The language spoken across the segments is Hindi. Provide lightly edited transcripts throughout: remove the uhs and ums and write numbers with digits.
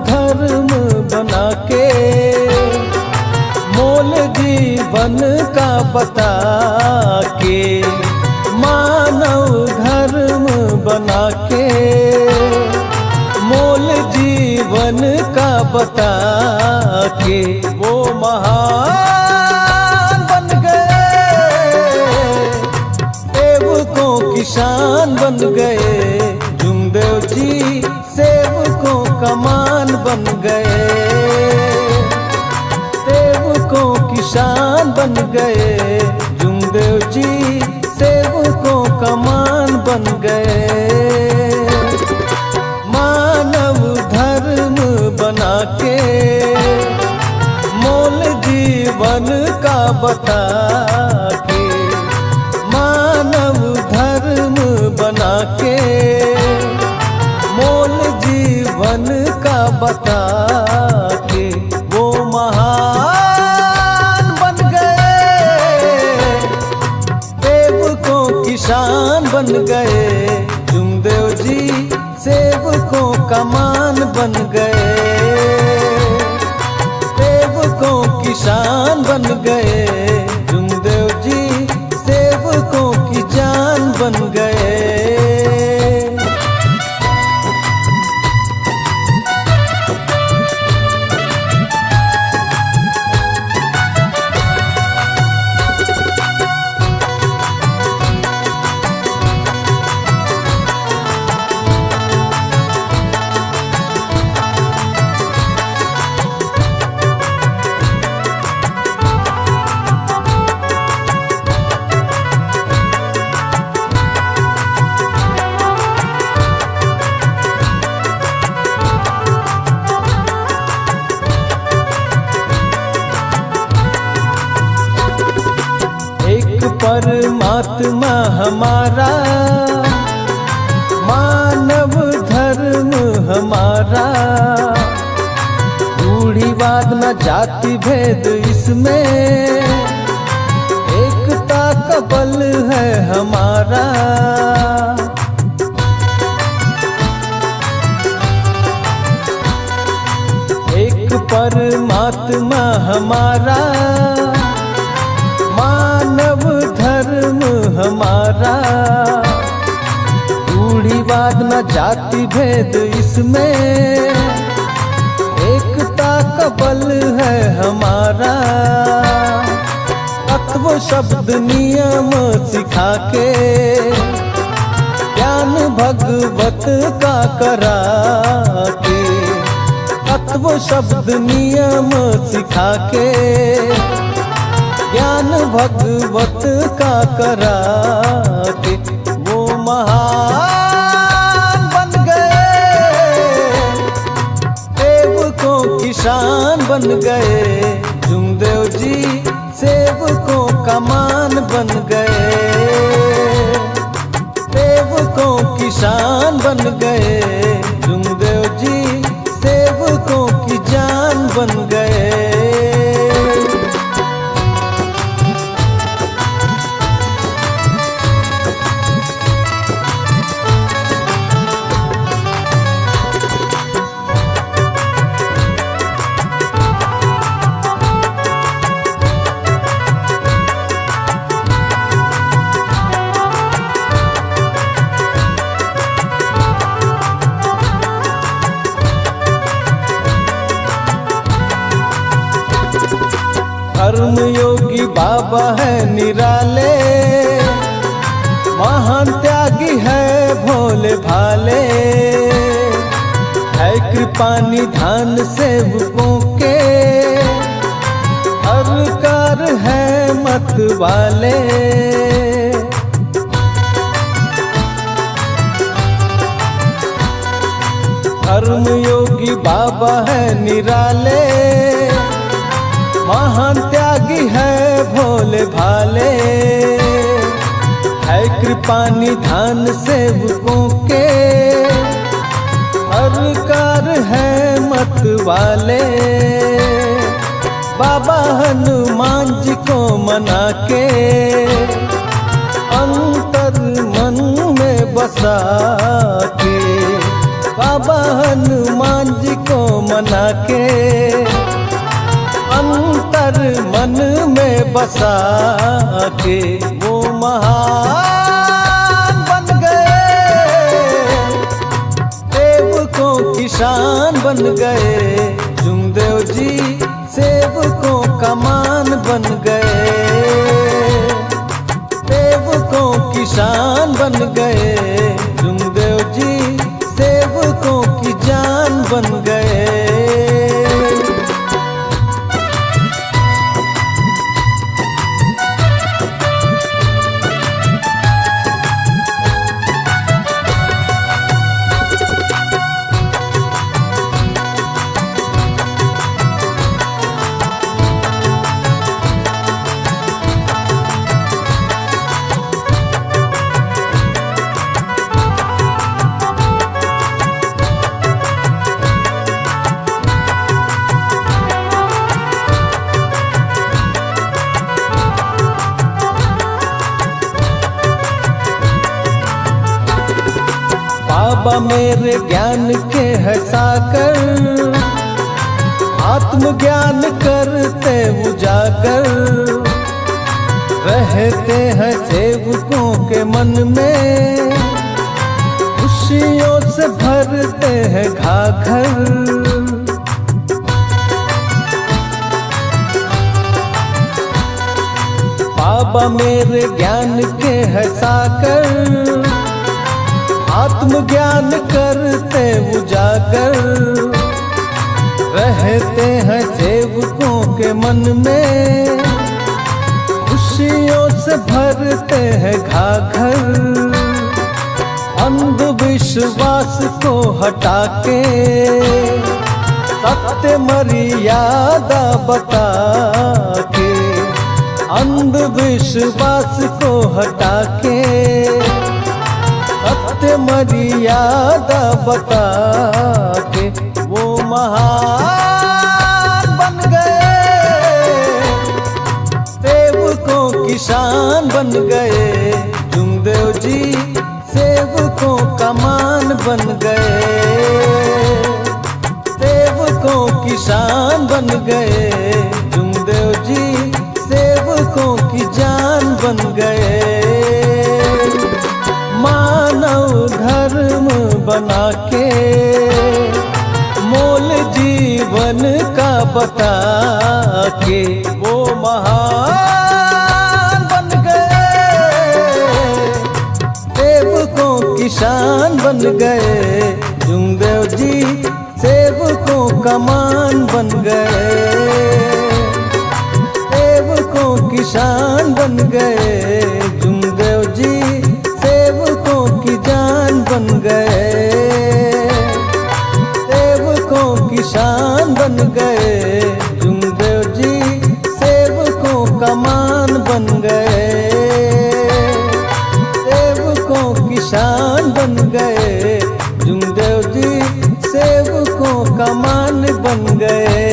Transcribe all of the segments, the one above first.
धर्म बना के, मोल जीवन का बता के, मानव धर्म बना के, मोल जीवन का बता के वो महान बन गए, सेवकों की शान बन गए। जुमदेव जी सेवकों का मान बन गए, सेवकों की शान बन गए। जुमदेव जी सेवकों का मान बन गए। मानव धर्म बना के, मोल जीवन का बता के, मानव धर्म बना के, मोल जीवन का बता के वो महान बन गए, सेवकों की शान बन गए। जुमदेव जी सेवकों का मान बन गए, सेवकों की शान बन गए। जुमदेव जी सेवकों की जान बन गए। परमात्मा हमारा, मानव धर्म हमारा, रूढ़िवाद न जाति भेद इसमें, एकता का बल है हमारा। एक परमात्मा हमारा, मानव धर्म हमारा, रूढ़िवाद न जाति भेद इसमें, एकता का बल है हमारा। तत्व शब्द नियम सिखा के, ज्ञान भगवत का करा के, तत्व शब्द नियम सिखा के, ज्ञान भगवत का करा के वो महान बन गए, सेवकों की शान बन गए। जुमदेव जी सेवकों का मान बन गए, सेवकों की शान बन गए। जुमदेव जी सेवकों की जान बन गए। धर्म योगी बाबा है निराले, महान त्यागी है भोले भाले, है कृपा निधान सेवकों के, हर कार है मत वाले। धर्म योगी बाबा है निराले, महान त्यागी है भोले भाले, है कृपा निधान सेवकों के, हर कार है मत वाले। बाबा हनुमान जी को मना के, अंतर मन में बसा के, बाबा हनुमान जी को बसा के वो महान बन गए, सेवकों की शान बन गए। जुमदेव जी सेवकों का मान बन गए, सेवकों की शान बन गए। जुमदेव जी सेवकों की जान बन गए। बाबा मेरे ज्ञान के है सागर, आत्मज्ञान करते उजागर। रहते हैं सेवकों के मन में, खुशियों से भरते हैं घाघर। बाबा मेरे ज्ञान के है सागर, आत्मज्ञान करते उजागर। रहते हैं सेवकों के मन में, खुशियों से भरते हैं घाघर। अंधविश्वास को हटा के सत्य मर्यादा बता के, अंधविश्वास को हटा के सत्य मर्यादा बता के वो महान बन गए, सेवकों की शान बन गए। जुमदेव जी सेवकों का मान बन गए, सेवकों की शान बन गए। जुमदेव जी सेवकों की जान बन गए। मानव धर्म बना के मोल जीवन का बता के वो महान बन गए, सेवकों की शान बन गए। जुमदेव जी सेवकों का मान बन गए, सेवकों की शान बन गए। जुमदेव जी सेवकों की जान बन गए, सेवकों की शान बन गए। जुमदेव जी सेवकों का मान बन गए, सेवकों की शान बन गए। जुमदेव जी सेवकों का मान बन गए,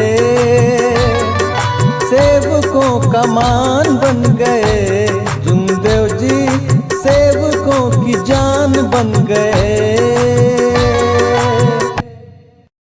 सेवकों का मान बन गए। जुमदेव जी सेवकों की जान बन गए।